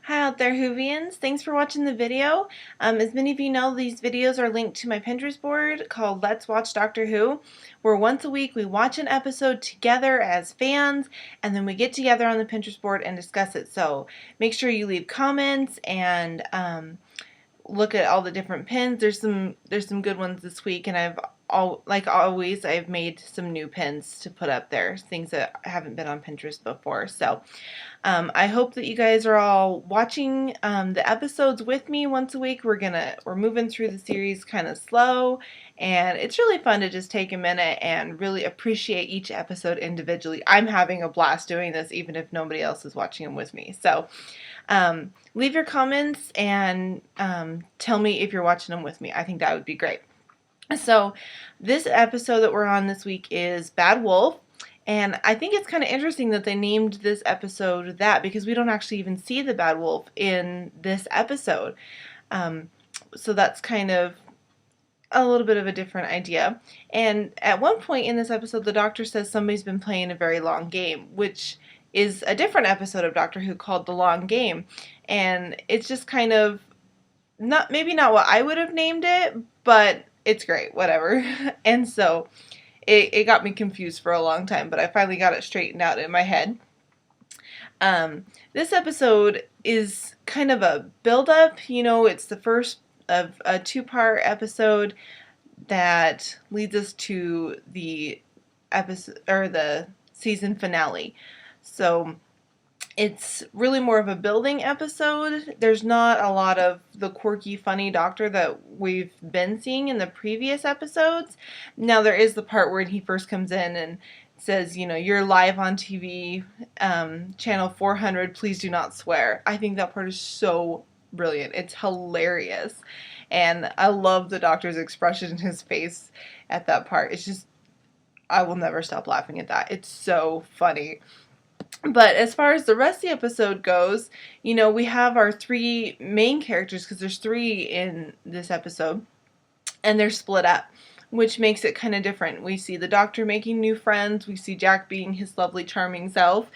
Hi out there, Whovians. Thanks for watching the video. As many of you know, these videos are linked to my Pinterest board called Let's Watch Doctor Who, where once a week we watch an episode together as fans, and then we get together on the Pinterest board and discuss it. So make sure you leave comments and look at all the different pins. There's some good ones this week, and like always, I've made some new pins to put up there, things that haven't been on Pinterest before. So I hope that you guys are all watching the episodes with me once a week. We're moving through the series kind of slow, and it's really fun to just take a minute and really appreciate each episode individually. I'm having a blast doing this, even if nobody else is watching them with me. So leave your comments and tell me if you're watching them with me. I think that would be great. So this episode that we're on this week is Bad Wolf. And I think it's kind of interesting that they named this episode that, because we don't actually even see the Bad Wolf in this episode. So that's kind of a little bit of a different idea. And at one point in this episode, the Doctor says somebody's been playing a very long game, which is a different episode of Doctor Who called The Long Game. And it's just kind of maybe not what I would have named it, but it's great, whatever. And so it got me confused for a long time, but I finally got it straightened out in my head. This episode is kind of a build-up. It's the first of a two-part episode that leads us to the episode or the season finale. So it's really more of a building episode. There's not a lot of the quirky, funny Doctor that we've been seeing in the previous episodes. Now, there is the part where he first comes in and says, you're live on TV, channel 400, please do not swear. I think that part is so brilliant. It's hilarious. And I love the Doctor's expression in his face at that part. It's just, I will never stop laughing at that. It's so funny. But as far as the rest of the episode goes, we have our three main characters, because there's three in this episode, and they're split up, which makes it kind of different. We see the Doctor making new friends, we see Jack being his lovely, charming self,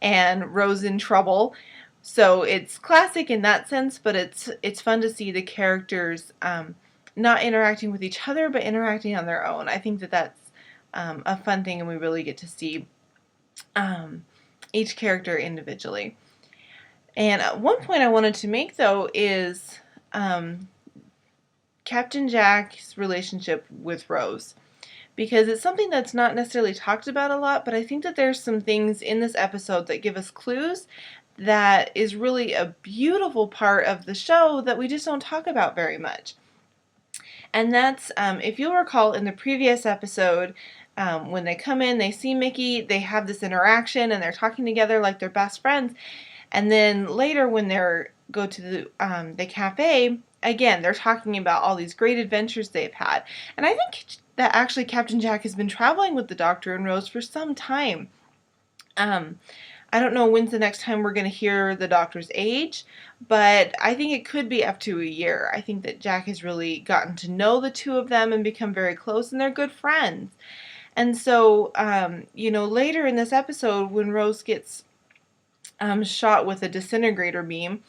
and Rose in trouble. So it's classic in that sense, but it's fun to see the characters not interacting with each other, but interacting on their own. I think that's a fun thing, and we really get to see each character individually. And one point I wanted to make, though, is Captain Jack's relationship with Rose, because it's something that's not necessarily talked about a lot, but I think that there's some things in this episode that give us clues that is really a beautiful part of the show that we just don't talk about very much. And that's, if you'll recall in the previous episode, when they come in, they see Mickey, they have this interaction, and they're talking together like they're best friends. And then later, when they go to the cafe, again, they're talking about all these great adventures they've had. And I think that actually Captain Jack has been traveling with the Doctor and Rose for some time. I don't know when's the next time we're going to hear the Doctor's age, but I think it could be up to a year. I think that Jack has really gotten to know the two of them and become very close, and they're good friends. And so, later in this episode, when Rose gets shot with a disintegrator beam,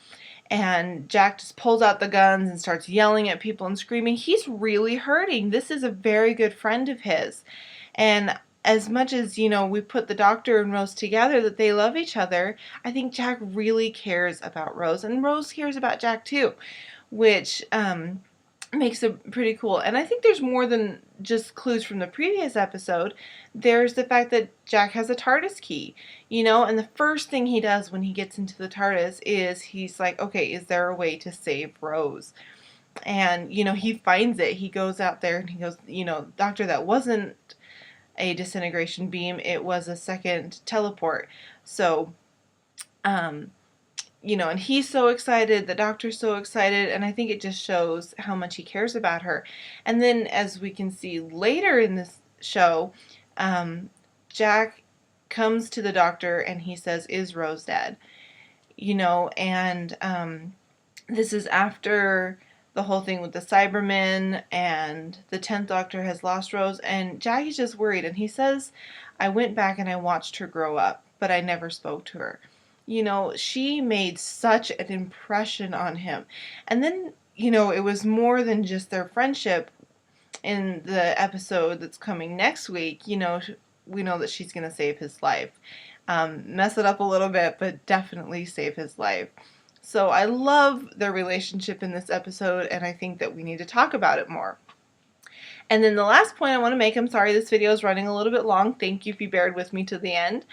and Jack just pulls out the guns and starts yelling at people and screaming, he's really hurting. This is a very good friend of his. And as much as, we put the Doctor and Rose together, that they love each other, I think Jack really cares about Rose, and Rose cares about Jack too, which makes it pretty cool. And I think there's more than just clues from the previous episode. There's the fact that Jack has a TARDIS key, and the first thing he does when he gets into the TARDIS is he's like, okay, is there a way to save Rose? And, he finds it. He goes out there and he goes, Doctor, that wasn't a disintegration beam, it was a second teleport. So, and he's so excited, the Doctor's so excited, and I think it just shows how much he cares about her. And then, as we can see later in this show, Jack comes to the Doctor and he says, is Rose dead? And this is after the whole thing with the Cybermen, and the 10th Doctor has lost Rose, and Jackie's just worried, and he says, I went back and I watched her grow up, but I never spoke to her. You know, she made such an impression on him. And then, you know, it was more than just their friendship in the episode that's coming next week. You know, we know that she's going to save his life. Mess it up a little bit, but definitely save his life. So I love their relationship in this episode, and I think that we need to talk about it more. And then the last point I want to make, I'm sorry this video is running a little bit long. Thank you if you bared with me to the end.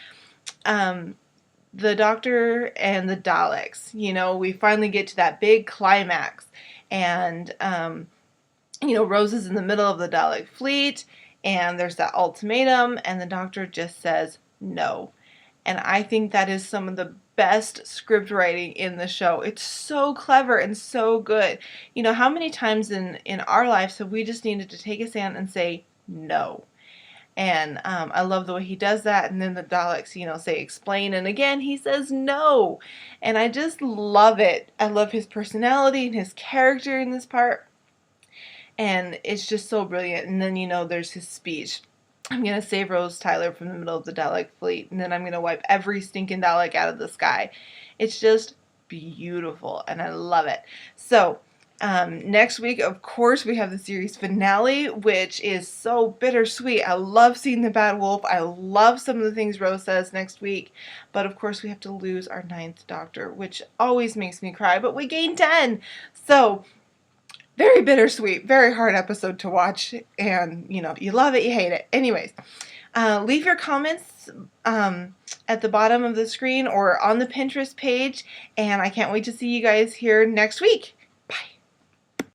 The Doctor and the Daleks. You know, we finally get to that big climax. And, you know, Rose is in the middle of the Dalek fleet, and there's that ultimatum, and the Doctor just says no. And I think that is some of the best script writing in the show. It's so clever and so good. You know, how many times in our lives have we just needed to take a stand and say no? And I love the way he does that. And then the Daleks, you know, say explain. And again, he says no. And I just love it. I love his personality and his character in this part. And it's just so brilliant. And then, you know, there's his speech. I'm going to save Rose Tyler from the middle of the Dalek fleet, and then I'm going to wipe every stinking Dalek out of the sky. It's just beautiful, and I love it. So, next week, of course, we have the series finale, which is so bittersweet. I love seeing the Bad Wolf. I love some of the things Rose says next week. But, of course, we have to lose our 9th Doctor, which always makes me cry, but we gain 10. So, very bittersweet, very hard episode to watch, and, you know, you love it, you hate it. Anyways, leave your comments at the bottom of the screen or on the Pinterest page, and I can't wait to see you guys here next week.